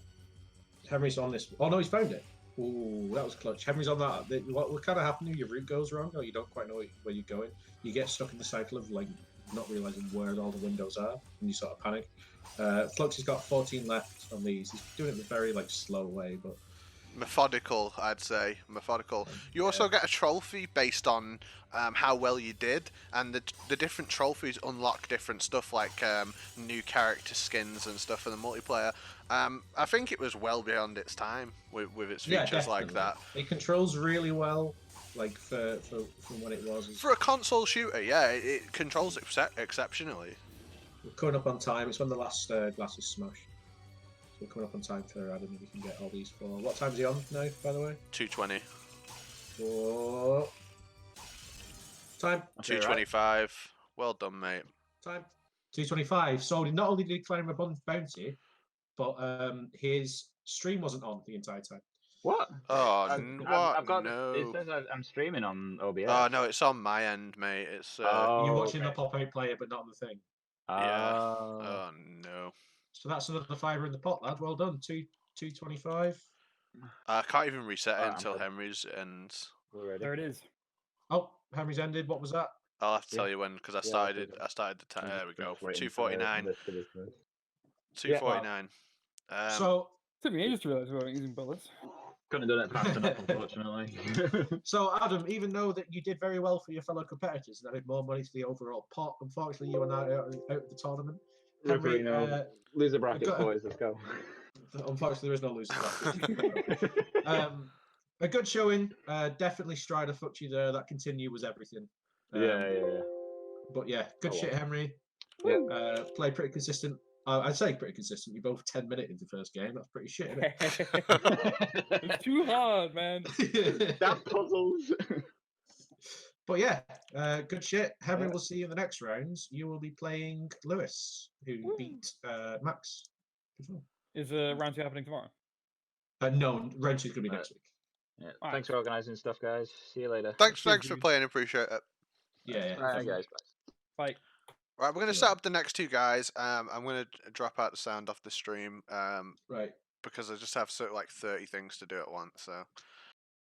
Speaker 2: Henry's on this. Oh no, he's found it. Ooh, that was clutch. Henry's on that. What kind of happens if your route goes wrong or you don't quite know where you're going? You get stuck in the cycle of not realizing where all the windows are, and you sort of panic. Fluxzy's got 14 left on these. He's doing it in a very slow way, but
Speaker 1: Methodical, I'd say. Methodical. You also get a trophy based on how well you did, and the different trophies unlock different stuff, like new character skins and stuff for the multiplayer. I think it was well beyond its time with its features like that.
Speaker 2: It controls really well, from when it was.
Speaker 1: For a console shooter, yeah, it controls exceptionally.
Speaker 2: We're coming up on time. It's when the last glass is smashed. we're coming up on time for Adam. If we can get all these for. What time's he on now, by the way?
Speaker 1: 2:20.
Speaker 2: Oh. Time.
Speaker 1: 2:25. Well done, mate.
Speaker 2: Time. 2:25. So not only did he climb a bounty, but his stream wasn't on the entire time.
Speaker 3: What?
Speaker 1: Oh,
Speaker 3: I've got.
Speaker 1: No.
Speaker 3: It says I'm streaming on OBS.
Speaker 1: Oh no, it's on my end, mate. It's
Speaker 2: You're watching the pop-out player, but not the thing.
Speaker 1: yeah. Oh no.
Speaker 2: So that's another fiver in the pot, lad. Well done. 2:25.
Speaker 1: I can't even reset it until Henry's ends.
Speaker 4: There it is.
Speaker 2: Oh, Henry's ended. What was that?
Speaker 1: I'll have to tell you when because I started the time. There we go. 2:49. 2:49.
Speaker 2: So
Speaker 4: Took me ages to realise we weren't using bullets.
Speaker 3: Couldn't have done it fast enough, unfortunately.
Speaker 2: So, Adam, even though that you did very well for your fellow competitors and added more money to the overall pot, unfortunately, you are now out of the tournament. Henry,
Speaker 3: loser brackets, boys. Let's go.
Speaker 2: Unfortunately, there is no loser bracket. A good showing. Definitely Strider fucked you there. That continue was everything.
Speaker 3: Yeah.
Speaker 2: But yeah, good shit, Henry.
Speaker 3: Yeah.
Speaker 2: Played pretty consistent. I'd say pretty consistent. You both 10 minutes into the first game. That's pretty shit, isn't
Speaker 4: it? It's too hard, man.
Speaker 3: That puzzles.
Speaker 2: But yeah, good shit. Henry will see you in the next rounds. You will be playing Lewis, who beat Max before.
Speaker 4: Is round 2 happening tomorrow?
Speaker 2: No, round 2 is going to be next week.
Speaker 3: Yeah. Thanks for organising stuff, guys. See you later.
Speaker 1: Thanks for playing. Appreciate it.
Speaker 2: Yeah.
Speaker 3: Bye, guys.
Speaker 4: Bye.
Speaker 1: Right, we're going to set up the next two guys. I'm going to drop out the sound off the stream.
Speaker 2: Right.
Speaker 1: Because I just have like 30 things to do at once. So